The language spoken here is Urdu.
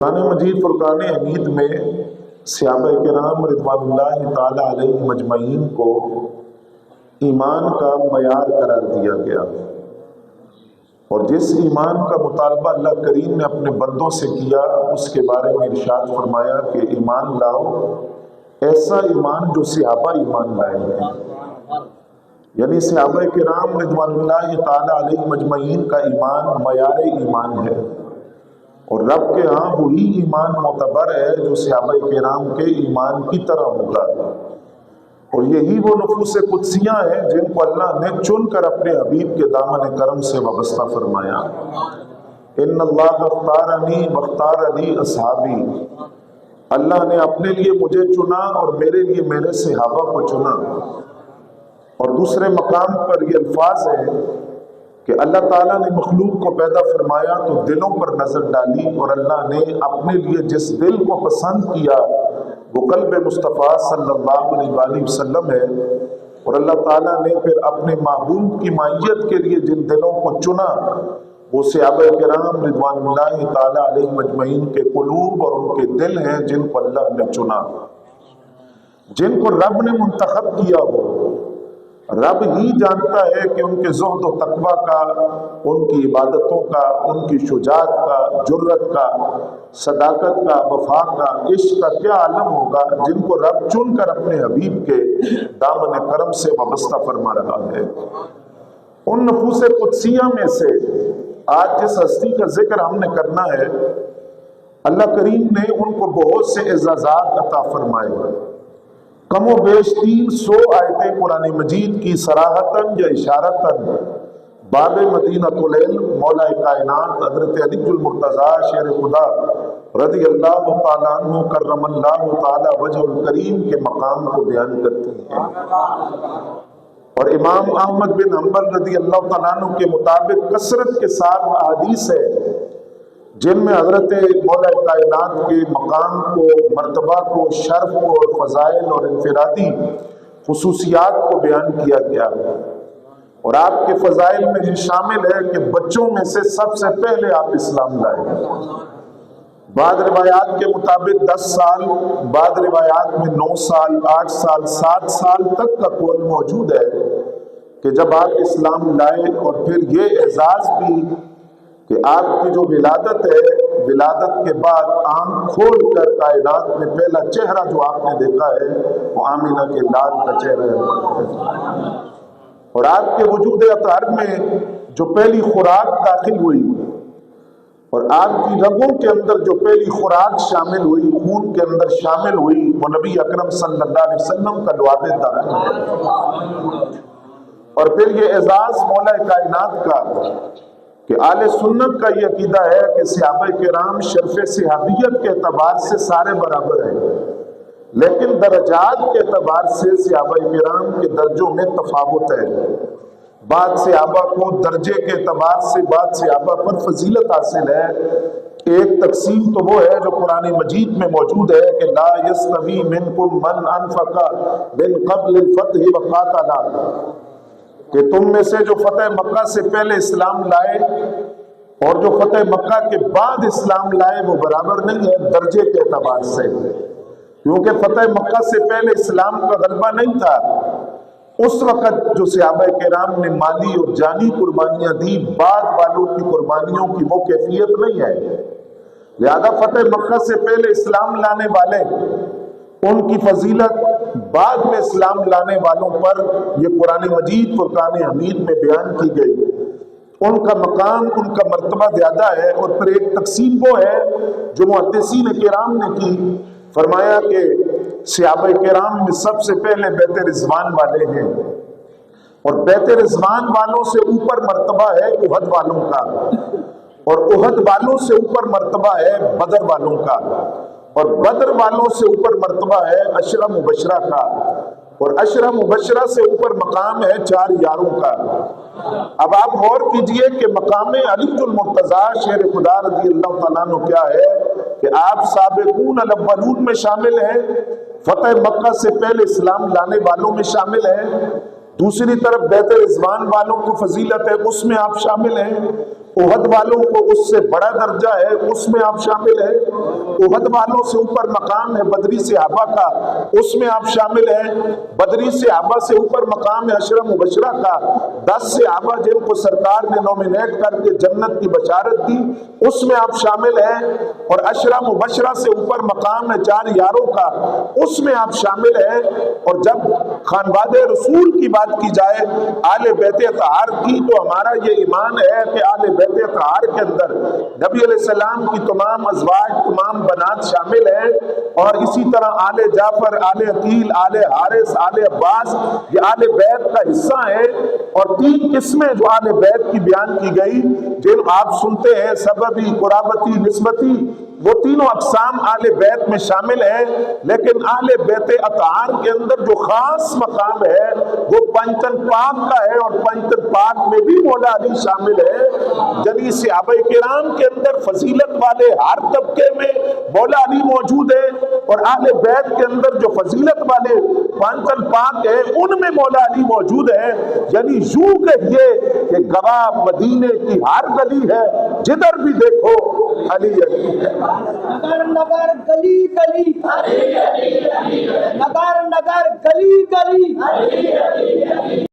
قرآن مجید فرقان حمید میں صحابہ کرام رضوان اللہ تعالی علیہ مجمعین کو ایمان کا معیار قرار دیا گیا، اور جس ایمان کا مطالبہ اللہ کریم نے اپنے بندوں سے کیا اس کے بارے میں ارشاد فرمایا کہ ایمان لاؤ ایسا ایمان جو صحابہ ایمان لائے ہیں، یعنی صحابہ کرام رضوان اللہ تعالی علیہ مجمعین کا ایمان معیار ایمان ہے، اور رب کے ہاں وہی ایمان معتبر ہے جو صحابہ کرام کے ایمان کی طرح ہوگا، اور یہی وہ نفوس قدسیاں ہیں جن کو اللہ نے چن کر اپنے حبیب کے دامن کرم سے وابستہ فرمایا۔ ان اللہ اختارنی واختار لی اصحابی، اللہ نے اپنے لیے مجھے چنا اور میرے لیے میرے صحابہ کو چنا۔ اور دوسرے مقام پر یہ الفاظ ہیں کہ اللہ تعالیٰ نے مخلوق کو پیدا فرمایا تو دلوں پر نظر ڈالی، اور اللہ نے اپنے لیے جس دل کو پسند کیا وہ قلب مصطفیٰ صلی اللہ علیہ وآلہ وسلم ہے، اور اللہ تعالیٰ نے پھر اپنے محبوب کی معیت کے لیے جن دلوں کو چنا وہ صحابہ کرام رضوان اللہ تعالیٰ علیہ مجمعین کے قلوب اور ان کے دل ہیں جن کو اللہ نے چنا، جن کو رب نے منتخب کیا ہو۔ رب ہی جانتا ہے کہ ان کے زہد و تقویٰ کا، ان کی عبادتوں کا، ان کی شجاعت کا، جرت کا، صداقت کا، وفا کا، عشق کا کیا عالم ہوگا جن کو رب چن کر اپنے حبیب کے دامن کرم سے وابستہ فرما رہا ہے۔ ان نفوس قدسیہ میں سے آج جس ہستی کا ذکر ہم نے کرنا ہے، اللہ کریم نے ان کو بہت سے اعزازات عطا فرمائے، کم و بیش 300 آیتیں قرآن مجید کی صراحتاً یا اشارتاً باب مدینۃ العلم مولا کائنات حضرت علی المرتضیٰ شیر خدا رضی اللہ تعالیٰ عنہ کرم اللہ تعالیٰ وجہ الکریم کے مقام کو بیان کرتی ہیں، اور امام احمد بن حنبل رضی اللہ تعالیٰ عنہ کے مطابق کثرت کے ساتھ احادیث ہے جن میں حضرت مولا کائنات کے مقام کو، مرتبہ کو، شرف کو، اور فضائل اور انفرادی خصوصیات کو بیان کیا گیا ہے۔ اور آپ کے فضائل میں یہ شامل ہے کہ بچوں میں سے سب سے پہلے آپ اسلام لائے، بعض روایات کے مطابق 10 سال، بعض روایات میں 9 سال، 8 سال، 7 سال تک کا قول موجود ہے کہ جب آپ اسلام لائے، اور پھر یہ اعزاز بھی کہ آپ کی جو ولادت ہے، ولادت کے بعد آنکھ کھول کر کائنات میں پہلا چہرہ جو آپ نے دیکھا ہے وہ آمینہ کے لال کا چہرہ ہے، اور آپ کے وجود اطہر میں جو پہلی خوراک داخل ہوئی، اور آپ کی رگوں کے اندر جو پہلی خوراک شامل ہوئی، خون کے اندر شامل ہوئی، وہ نبی اکرم صلی اللہ علیہ وسلم کا لعاب داخل ہے۔ اور پھر یہ اعزاز مولا کائنات کا کہ آل سنت کا یہ عقیدہ ہے کہ صحابہ کرام شرف صحابیت کے اعتبار سے سارے برابر ہیں، لیکن درجات کے اعتبار سے صحابہ کرام کے درجوں میں تفاوت ہے۔ بعض صحابہ کو درجے کے اعتبار سے بعض صحابہ پر فضیلت حاصل ہے۔ ایک تقسیم تو وہ ہے جو قرآن مجید میں موجود ہے کہ لا یستوی منکم من انفق من قبل الفتح وقاتل، کہ تم میں سے جو فتح مکہ سے پہلے اسلام لائے اور جو فتح مکہ کے بعد اسلام لائے وہ برابر نہیں ہے درجے کے اعتبار سے، کیونکہ فتح مکہ سے پہلے اسلام کا غلبہ نہیں تھا۔ اس وقت جو صحابہ کرام نے مالی اور جانی قربانیاں دی، بعد والوں کی قربانیوں کی وہ کیفیت نہیں ہے، لہذا فتح مکہ سے پہلے اسلام لانے والے ان کی فضیلت بعد میں اسلام لانے والوں پر یہ قرآن مجید فرقان حمید میں بیان کی گئی، ان کا مقام، ان کا مرتبہ زیادہ ہے۔ اور پھر ایک تقسیم وہ ہے جو محدثین کرام نے کی، فرمایا کہ صحابہ کرام میں سب سے پہلے بیت رضوان والے ہیں، اور بیت رضوان والوں سے اوپر مرتبہ ہے احد والوں کا، اور احد والوں سے اوپر مرتبہ ہے بدر والوں کا، اور بدر والوں سے اوپر مرتبہ ہے عشرہ مبشرہ کا، اور عشرہ مبشرہ سے اوپر مقام ہے 4 یاروں کا۔ اب آپ غور کیجئے کہ مقام علی المرتضیٰ شیر خدا رضی اللہ تعالیٰ عنہ کیا ہے کہ آپ سابقون الاولون میں شامل ہیں، فتح مکہ سے پہلے اسلام لانے والوں میں شامل ہیں، دوسری طرف بیت رضوان والوں کو فضیلت ہے اس میں آپ شامل ہیں، احد والوں کو اس سے بڑا درجہ ہے، اس میں آپ شامل ہیں۔ احد والوں سے اوپر مقام ہے بدری صحابہ کا، اس میں آپ شامل ہیں۔ بدری صحابہ سے اوپر مقام ہے عشرہ مبشرہ کا، 10 صحابہ جن کو سرکار نے نومینیٹ کر کے جنت کی بشارت دی، اس میں آپ شامل ہیں۔ اور عشرہ مبشرہ سے اوپر مقام ہے 4 یاروں کا، اس میں آپ شامل ہیں۔ اور جب خانواد رسول کی بات کی جائے آل بیت اطہار کی، تو ہمارا یہ ایمان ہے کہ آل بیت اطہار کے اندر نبی علیہ السلام کی تمام ازواج، تمام بنات شامل ہیں۔ اور اسی طرح آل جعفر، آل عقیل، آل حارث، آل عباس، یہ آل بیت کا حصہ ہیں۔ اور 3 قسمیں جو آل بیت کی بیان کی گئی، جن آپ سنتے ہیں سببی، قرابتی، نسبتی، وہ تینوں اقسام آل بیت میں شامل ہیں۔ لیکن آل بیت اطہار کے اندر جو خاص مقام ہے وہ پنجتن پاک کا ہے، اور پنجتن پاک میں بھی مولا علی شامل ہے۔ یعنی صحابہ کرام کے اندر فضیلت والے ہر طبقے میں مولا علی موجود ہے، اور آل بیت کے اندر جو فضیلت والے پنجتن پاک ہیں ان میں مولا علی موجود ہے۔ یعنی یوں کہیے کہ گواہ مدینے کی ہر گلی ہے، جدھر بھی دیکھو علی علی ہے۔ نگر نگر گلی گلی نگر نگر گلی گلی